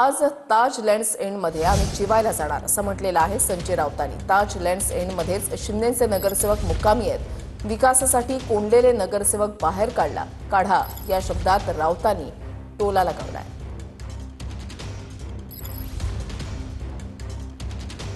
आज ताज लँड्स एंडमध्ये आम्ही जेवायला जाणार असं म्हटलेलं आहे संजय राऊतांनी। ताज लँड्स एंडमध्येच शिंदेचे नगरसेवक मुक्कामी आहेत। विकासासाठी कोंडलेले नगरसेवक बाहेर काढा या शब्दात राऊतांनी टोला लगावलाय।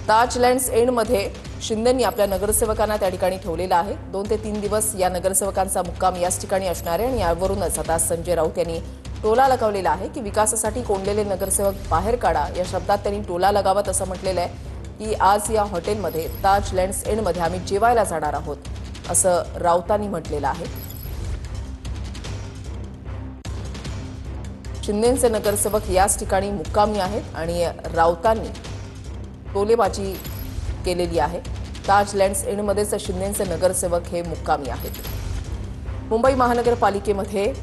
ताज लँड्स एंडमध्ये शिंदेंनी आपल्या नगरसेवकांना त्या ठिकाणी ठेवलेलं आहे। 2 ते 3 दिवस या नगरसेवकांचा मुक्काम याच ठिकाणी असणार आहे आणि यावरूनच आता संजय राऊत यांनी टोला लगावलेला आहे की विकासासाठी कोंडलेले नगरसेवक बाहेर काढा या शब्दात त्यांनी टोला लगावत असं म्हटलेलं आहे की आज या हॉटेलमध्ये ताज लँड्स एंडमध्ये आम्ही जेवायला जाणार आहोत असं राऊतांनी म्हटलेलं आहे। शिंदेचे नगरसेवक याच ठिकाणी मुक्कामी आहेत आणि राऊतांनी टोलेबाजी केलेली आहे। ताज लँड्स एंडमध्येच शिंदेचे नगरसेवक हे मुक्कामी आहेत। मुंबई महानगरपालिकेमध्ये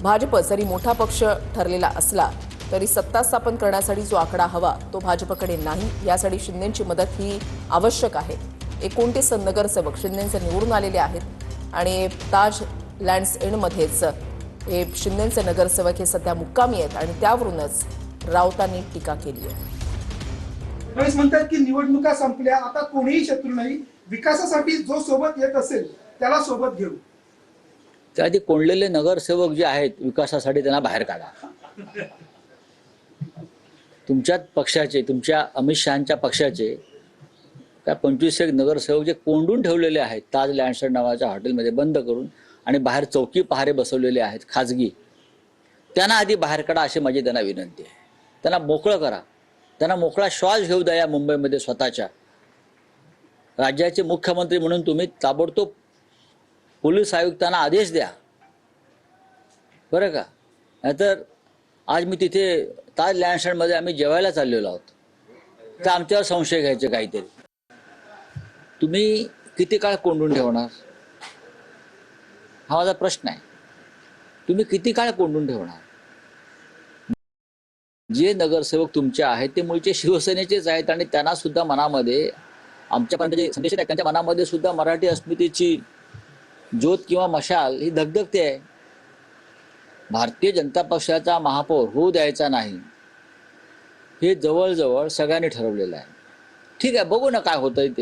भाजप जरी मोठा पक्ष ठरलेला असला तरी सत्ता स्थापन करण्यासाठी जो आकडा हवा तो भाजपकडे नाही। यासाठी शिंदेची मदत ही आवश्यक आहे। 29 नगरसेवक शिंदेचे निवडून आलेले आहेत आणि ताज लँड्स एंडमध्येच हे शिंदेचे नगरसेवक हे सध्या मुक्कामी आहेत आणि त्यावरूनच राऊतांनी टीका केली आहे। फडणवीस म्हणतात की निवडणुका संपल्या, आता कोणीही शत्रू नाही, विकासासाठी जो सोबत येत असेल त्याला सोबत घेऊ। त्याआधी कोंडलेले नगरसेवक जे आहेत विकासासाठी त्यांना बाहेर काढा। तुमच्याच पक्षाचे, तुमच्या अमित शहांच्या पक्षाचे काय 25 नगरसेवक जे कोंडून ठेवलेले आहेत ताज लँड्स नावाच्या हॉटेलमध्ये बंद करून आणि बाहेर चौकी पहारे बसवलेले आहेत खाजगी, त्यांना आधी बाहेर काढा अशी माझी त्यांना विनंती आहे। त्यांना मोकळं करा, त्यांना मोकळा श्वास घेऊ द्या। या मुंबईमध्ये स्वतःच्या राज्याचे मुख्यमंत्री म्हणून तुम्ही ताबडतोब पोलीस आयुक्तांना आदेश द्या बरं का। नाहीतर आज मी तिथे ताज लँड्समध्ये आम्ही जेवायला चाललेलो आहोत तर आमच्यावर संशय घ्यायचे काहीतरी। तुम्ही किती काळ कोंडून ठेवणार हा माझा प्रश्न आहे। तुम्ही किती काळ कोंडून ठेवणार? जे नगरसेवक तुमचे आहेत ते मूळचे शिवसेनेचेच आहेत आणि त्यांना सुद्धा मनामध्ये आमच्यापर्यंत जे संदेश आहेत त्यांच्या मनामध्ये सुद्धा मराठी अस्मितेची ज्योत किंवा मशाल ही धगधगते आहे। भारतीय जनता पक्षाचा महापौर होऊ द्यायचा नाही हे जवळजवळ सगळ्यांनी ठरवलेलं आहे। ठीक आहे, बघू ना काय होतंय ते।